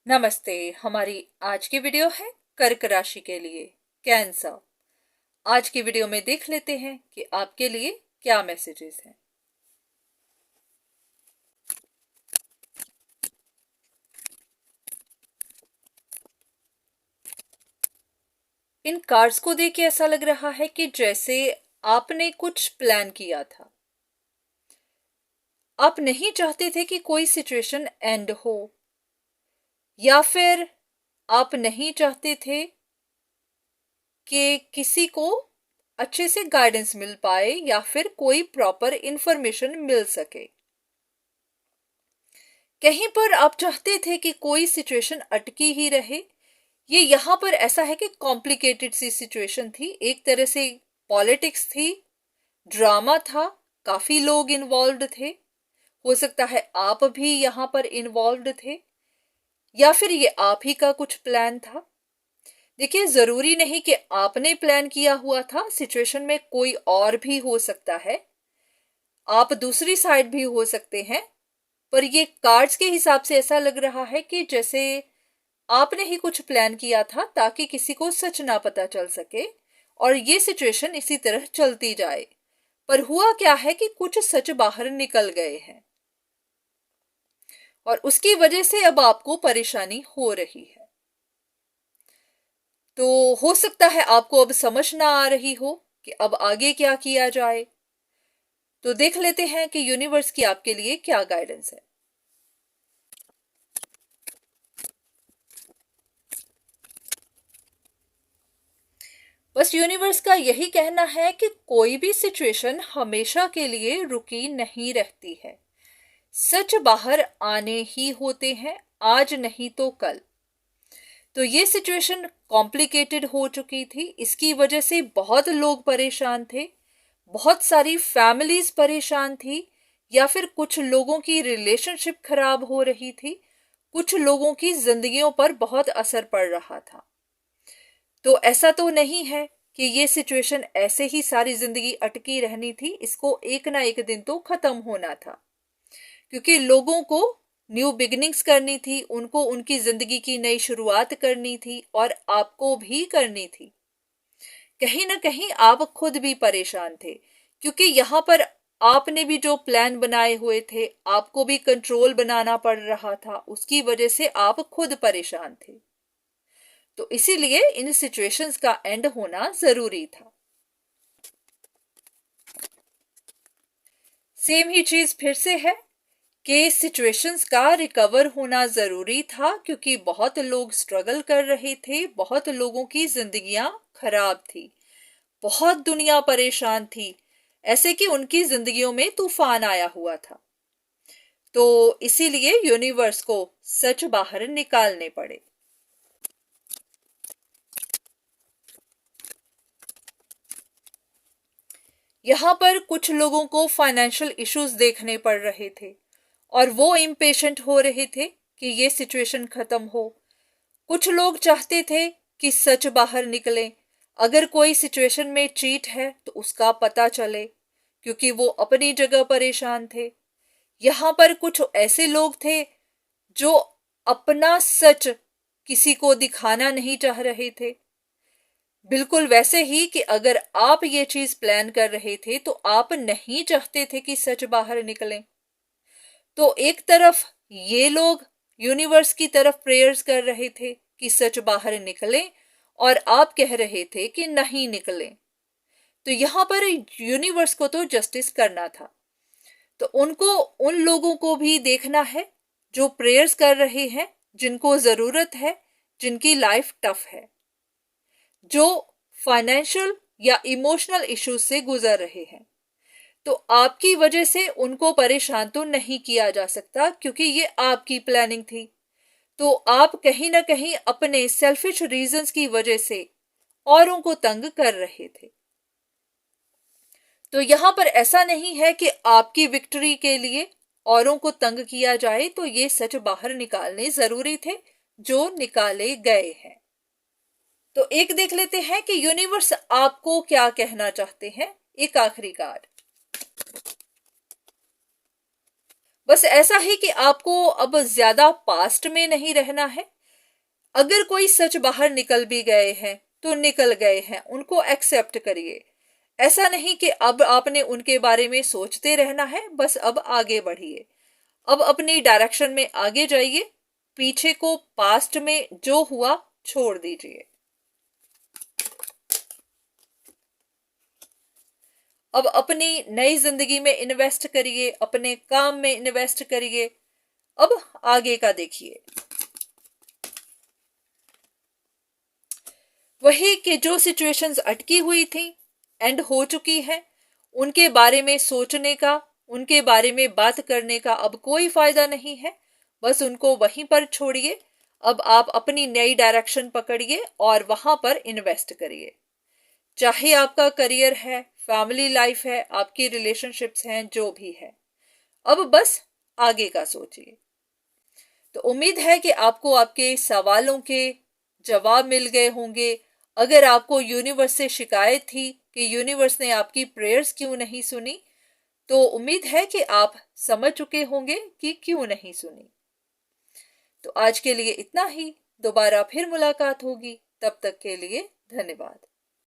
नमस्ते। हमारी आज की वीडियो है कर्क राशि के लिए कैंसर। आज की वीडियो में देख लेते हैं कि आपके लिए क्या मैसेजेस हैं। इन कार्ड्स को देख के ऐसा लग रहा है कि जैसे आपने कुछ प्लान किया था। आप नहीं चाहते थे कि कोई सिचुएशन एंड हो, या फिर आप नहीं चाहते थे कि किसी को अच्छे से गाइडेंस मिल पाए या फिर कोई प्रॉपर इंफॉर्मेशन मिल सके। कहीं पर आप चाहते थे कि कोई सिचुएशन अटकी ही रहे। ये यहाँ पर ऐसा है कि कॉम्प्लिकेटेड सी सिचुएशन थी, एक तरह से पॉलिटिक्स थी, ड्रामा था, काफी लोग इन्वॉल्व्ड थे। हो सकता है आप भी यहाँ पर इन्वॉल्व्ड थे, या फिर ये आप ही का कुछ प्लान था। देखिए, जरूरी नहीं कि आपने प्लान किया हुआ था, सिचुएशन में कोई और भी हो सकता है, आप दूसरी साइड भी हो सकते हैं। पर ये कार्ड्स के हिसाब से ऐसा लग रहा है कि जैसे आपने ही कुछ प्लान किया था ताकि किसी को सच ना पता चल सके और ये सिचुएशन इसी तरह चलती जाए। पर हुआ क्या है कि कुछ सच बाहर निकल गए हैं और उसकी वजह से अब आपको परेशानी हो रही है। तो हो सकता है आपको अब समझ ना आ रही हो कि अब आगे क्या किया जाए। तो देख लेते हैं कि यूनिवर्स की आपके लिए क्या गाइडेंस है। बस यूनिवर्स का यही कहना है कि कोई भी सिचुएशन हमेशा के लिए रुकी नहीं रहती है। सच बाहर आने ही होते हैं, आज नहीं तो कल। तो ये सिचुएशन कॉम्प्लिकेटेड हो चुकी थी, इसकी वजह से बहुत लोग परेशान थे, बहुत सारी फैमिलीज परेशान थी, या फिर कुछ लोगों की रिलेशनशिप खराब हो रही थी, कुछ लोगों की जिंदगियों पर बहुत असर पड़ रहा था। तो ऐसा तो नहीं है कि ये सिचुएशन ऐसे ही सारी जिंदगी अटकी रहनी थी, इसको एक ना एक दिन तो खत्म होना था, क्योंकि लोगों को न्यू बिगिनिंग्स करनी थी, उनको उनकी जिंदगी की नई शुरुआत करनी थी और आपको भी करनी थी। कहीं ना कहीं आप खुद भी परेशान थे, क्योंकि यहाँ पर आपने भी जो प्लान बनाए हुए थे, आपको भी कंट्रोल बनाना पड़ रहा था, उसकी वजह से आप खुद परेशान थे। तो इसीलिए इन सिचुएशंस का एंड होना जरूरी था। सेम ही चीज फिर से है कि सिचुएशंस का रिकवर होना जरूरी था, क्योंकि बहुत लोग स्ट्रगल कर रहे थे, बहुत लोगों की जिंदगियां खराब थी, बहुत दुनिया परेशान थी, ऐसे कि उनकी जिंदगियों में तूफान आया हुआ था। तो इसीलिए यूनिवर्स को सच बाहर निकालने पड़े। यहाँ पर कुछ लोगों को फाइनेंशियल इश्यूज देखने पड़ रहे थे और वो इम्पेशेंट हो रहे थे कि ये सिचुएशन खत्म हो। कुछ लोग चाहते थे कि सच बाहर निकले, अगर कोई सिचुएशन में चीट है तो उसका पता चले, क्योंकि वो अपनी जगह परेशान थे। यहाँ पर कुछ ऐसे लोग थे जो अपना सच किसी को दिखाना नहीं चाह रहे थे, बिल्कुल वैसे ही कि अगर आप ये चीज प्लान कर रहे थे तो आप नहीं चाहते थे कि सच बाहर निकले। तो एक तरफ ये लोग यूनिवर्स की तरफ प्रेयर्स कर रहे थे कि सच बाहर निकले, और आप कह रहे थे कि नहीं निकले। तो यहां पर यूनिवर्स को तो जस्टिस करना था, तो उनको उन लोगों को भी देखना है जो प्रेयर्स कर रहे हैं, जिनको जरूरत है, जिनकी लाइफ टफ है, जो फाइनेंशियल या इमोशनल इश्यूज से गुजर रहे हैं। तो आपकी वजह से उनको परेशान तो नहीं किया जा सकता, क्योंकि ये आपकी प्लानिंग थी। तो आप कहीं ना कहीं अपने सेल्फिश रीजंस की वजह से औरों को तंग कर रहे थे। तो यहां पर ऐसा नहीं है कि आपकी विक्ट्री के लिए औरों को तंग किया जाए, तो ये सच बाहर निकालने जरूरी थे जो निकाले गए हैं। तो एक देख लेते हैं कि यूनिवर्स आपको क्या कहना चाहते हैं। एक आखिरी कार्ड, बस ऐसा ही कि आपको अब ज्यादा पास्ट में नहीं रहना है, अगर कोई सच बाहर निकल भी गए हैं तो निकल गए हैं, उनको एक्सेप्ट करिए। ऐसा नहीं कि अब आपने उनके बारे में सोचते रहना है, बस अब आगे बढ़िए, अब अपनी डायरेक्शन में आगे जाइए, पीछे को पास्ट में जो हुआ छोड़ दीजिए। अब अपनी नई जिंदगी में इन्वेस्ट करिए, अपने काम में इन्वेस्ट करिए, अब आगे का देखिए। वही कि जो सिचुएशंस अटकी हुई थी, एंड हो चुकी है, उनके बारे में सोचने का, उनके बारे में बात करने का अब कोई फायदा नहीं है, बस उनको वहीं पर छोड़िए। अब आप अपनी नई डायरेक्शन पकड़िए और वहां पर इन्वेस्ट करिए। चाहे आपका करियर है, फैमिली लाइफ है, आपकी रिलेशनशिप्स हैं, जो भी है, अब बस आगे का सोचिए। तो उम्मीद है कि आपको आपके सवालों के जवाब मिल गए होंगे। अगर आपको यूनिवर्स से शिकायत थी कि यूनिवर्स ने आपकी प्रेयर्स क्यों नहीं सुनी, तो उम्मीद है कि आप समझ चुके होंगे कि क्यों नहीं सुनी। तो आज के लिए इतना ही, दोबारा फिर मुलाकात होगी, तब तक के लिए धन्यवाद।